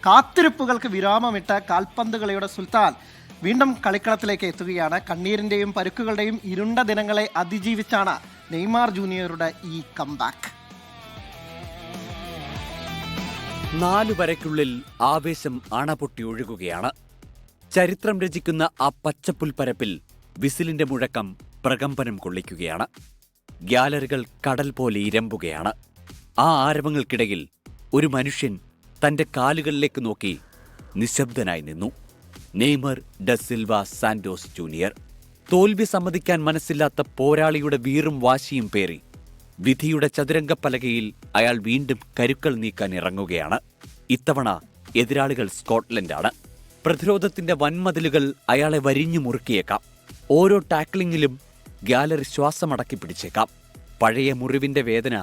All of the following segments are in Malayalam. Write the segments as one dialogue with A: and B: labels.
A: കാത്തിരിപ്പുകൾക്ക് വിരാമമിട്ട് കാൽപന്ത് കളിയുടെ സുൽത്താൻ വീണ്ടും കളിക്കളത്തിലേക്ക് എത്തുകയാണ്. കണ്ണീരിന്റെയും പരുക്കുകളുടെയും ഇരുണ്ട ദിനങ്ങളെ അതിജീവിച്ചാണ് നെയ്മാർ ജൂനിയറുടെ ഈ കംബാക്ക്.
B: 4 വരയ്ക്കുള്ളിൽ ആവേശം അണപൊട്ടി ഒഴുകുകയാണ്. ചരിത്രം രചിക്കുന്ന ആ പച്ചപ്പുൽപ്പരപ്പിൽ വിസിലിന്റെ മുഴക്കം പ്രകമ്പനം കൊള്ളിക്കുകയാണ്. ഗ്യാലറികൾ കടൽ പോലെ ഇരമ്പുകയാണ്. ആ ആരവങ്ങൾക്കിടയിൽ ഒരു മനുഷ്യൻ തന്റെ കാലുകളിലേക്ക് നോക്കി നിശബ്ദനായി നിന്നു. Neymar da Silva Santos Junior. തോൽവി സമ്മതിക്കാൻ മനസ്സില്ലാത്ത പോരാളിയുടെ വീറും വാശിയും പേറി വിധിയുടെ ചതുരംഗപ്പലകയിൽ അയാൾ വീണ്ടും കരുക്കൾ നീക്കാൻ ഇറങ്ങുകയാണ്. ഇത്തവണ എതിരാളികൾ സ്കോട്ട്ലൻഡാണ്. പ്രതിരോധത്തിന്റെ വൻമതിലുകൾ അയാളെ വരിഞ്ഞു മുറുക്കിയേക്കാം. ഓരോ ടാക്ലിങ്ങിലും ഗ്യാലറി ശ്വാസമടക്കി പിടിച്ചേക്കാം. പഴയ മുറിവിന്റെ വേദന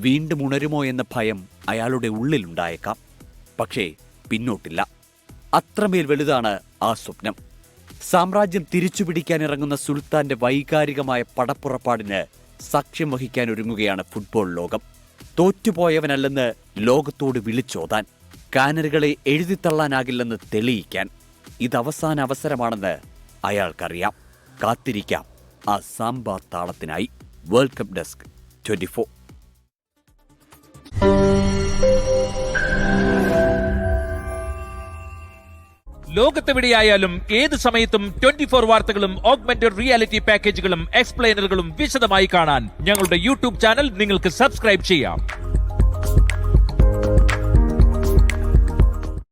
B: വീണ്ടും ഉണരുമോ എന്ന ഭയം അയാളുടെ ഉള്ളിലുണ്ടായേക്കാം. പക്ഷേ പിന്നോട്ടില്ല. അത്രമേൽ വലുതാണ് ആ സ്വപ്നം. സാമ്രാജ്യം തിരിച്ചുപിടിക്കാനിറങ്ങുന്ന സുൽത്താന്റെ വൈകാരികമായ പടപ്പുറപ്പാടിന് സാക്ഷ്യം വഹിക്കാൻ ഒരുങ്ങുകയാണ് ഫുട്ബോൾ ലോകം. തോറ്റുപോയവനല്ലെന്ന് ലോകത്തോട് വിളിച്ചോതാൻ, കാനറുകളെ എഴുതിത്തള്ളാനാകില്ലെന്ന് തെളിയിക്കാൻ. ഇതവസാന അവസരമാണെന്ന് അയാൾക്കറിയാം. കാത്തിരിക്കാം ആ സാമ്പാർ താളത്തിനായി. World cup desk 24.
C: ലോകത്തെവിടെയായാലും ഏത് സമയത്തും 24 വാർത്തകളും ഓഗ്മെന്റഡ് റിയാലിറ്റി പാക്കേജുകളും എക്സ്പ്ലെയിനറുകളും വിശദമായി കാണാൻ ഞങ്ങളുടെ യൂട്യൂബ് ചാനൽ നിങ്ങൾക്ക് സബ്സ്ക്രൈബ് ചെയ്യാം.